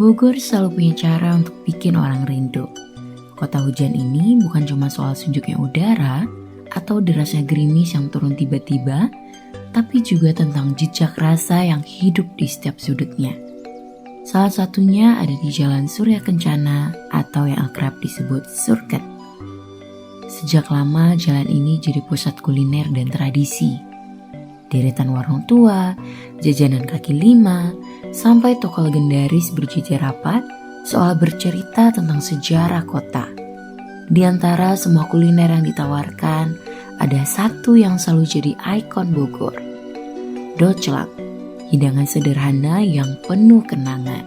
Bogor selalu punya cara untuk bikin orang rindu. Kota hujan ini bukan cuma soal sejuknya udara atau derasnya gerimis yang turun tiba-tiba, tapi juga tentang jejak rasa yang hidup di setiap sudutnya. Salah satunya ada di Jalan Surya Kencana atau yang akrab disebut Surken. Sejak lama jalan ini jadi pusat kuliner dan tradisi. Deretan warung tua, jajanan kaki lima, sampai toko legendaris berjejer rapat soal bercerita tentang sejarah kota. Di antara semua kuliner yang ditawarkan, ada satu yang selalu jadi ikon Bogor. Docelang, hidangan sederhana yang penuh kenangan.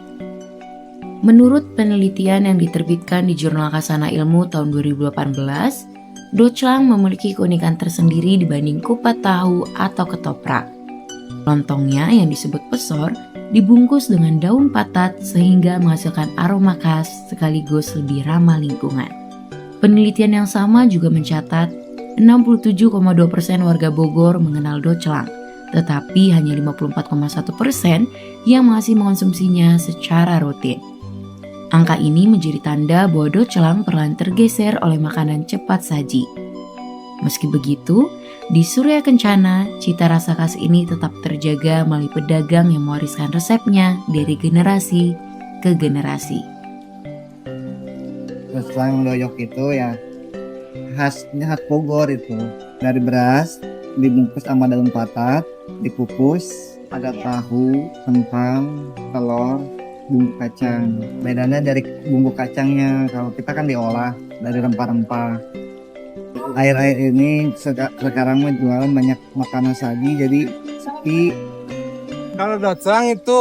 Menurut penelitian yang diterbitkan di Jurnal Khazanah Ilmu tahun 2018, docelang memiliki keunikan tersendiri dibanding kupat tahu atau ketoprak. Lontongnya yang disebut pesor dibungkus dengan daun patat sehingga menghasilkan aroma khas sekaligus lebih ramah lingkungan. Penelitian yang sama juga mencatat 67,2% warga Bogor mengenal docelang, tetapi hanya 54,1% yang masih mengonsumsinya secara rutin. Angka ini menjadi tanda bahwa docelang perlahan tergeser oleh makanan cepat saji. Meski begitu, di Surya Kencana, cita rasa khas ini tetap terjaga melalui pedagang yang mewariskan resepnya dari generasi ke generasi. Docelang doyok itu ya khasnya khas Bogor itu. Dari beras, dibungkus sama daun patat, dikukus, ada tahu, kentang, telur, bumbu kacang. Bedanya dari bumbu kacangnya, kalau kita kan diolah dari rempah-rempah. Air-air ini sekarang jualan banyak makanan saji, jadi sepi. Kalau docelang itu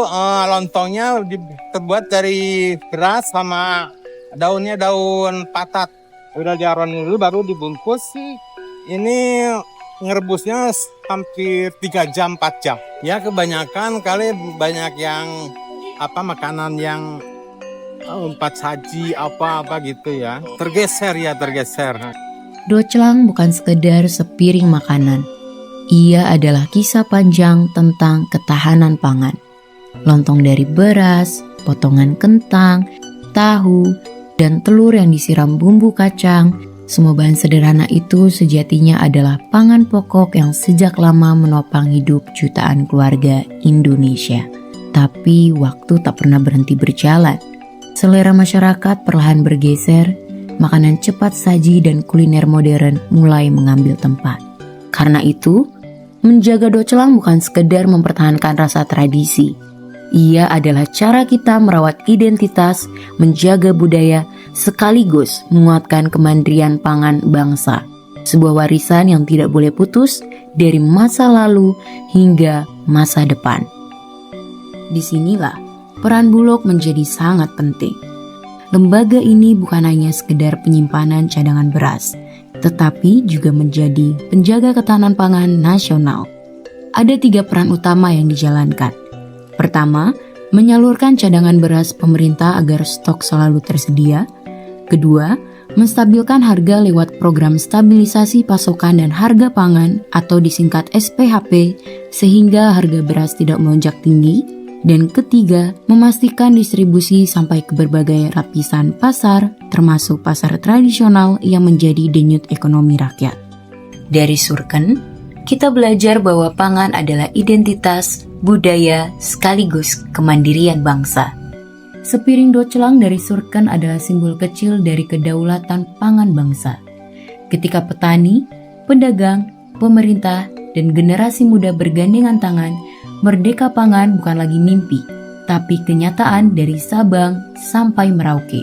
lontongnya terbuat dari beras sama daunnya daun patat. Udah diaronin dulu baru dibungkus. Ini ngerebusnya hampir 3 jam 4 jam. Ya kebanyakan kali banyak yang makanan yang empat saji apa gitu ya. Tergeser. Docelang bukan sekedar sepiring makanan. Ia adalah kisah panjang tentang ketahanan pangan. Lontong dari beras, potongan kentang, tahu, dan telur yang disiram bumbu kacang, semua bahan sederhana itu sejatinya adalah pangan pokok yang sejak lama menopang hidup jutaan keluarga Indonesia. Tapi waktu tak pernah berhenti berjalan. Selera masyarakat perlahan bergeser, makanan cepat saji dan kuliner modern mulai mengambil tempat. Karena itu, menjaga docelang bukan sekedar mempertahankan rasa tradisi. Ia adalah cara kita merawat identitas, menjaga budaya, sekaligus menguatkan kemandirian pangan bangsa. Sebuah warisan yang tidak boleh putus dari masa lalu hingga masa depan. Disinilah peran Bulog menjadi sangat penting. Lembaga ini bukan hanya sekedar penyimpanan cadangan beras, tetapi juga menjadi penjaga ketahanan pangan nasional. Ada 3 peran utama yang dijalankan. Pertama, menyalurkan cadangan beras pemerintah agar stok selalu tersedia. Kedua, menstabilkan harga lewat program stabilisasi pasokan dan harga pangan atau disingkat SPHP sehingga harga beras tidak melonjak tinggi. Dan ketiga, memastikan distribusi sampai ke berbagai lapisan pasar, termasuk pasar tradisional yang menjadi denyut ekonomi rakyat. Dari Surken, kita belajar bahwa pangan adalah identitas, budaya, sekaligus kemandirian bangsa. Sepiring docelang dari Surken adalah simbol kecil dari kedaulatan pangan bangsa. Ketika petani, pedagang, pemerintah, dan generasi muda bergandengan tangan, merdeka pangan bukan lagi mimpi, tapi kenyataan dari Sabang sampai Merauke.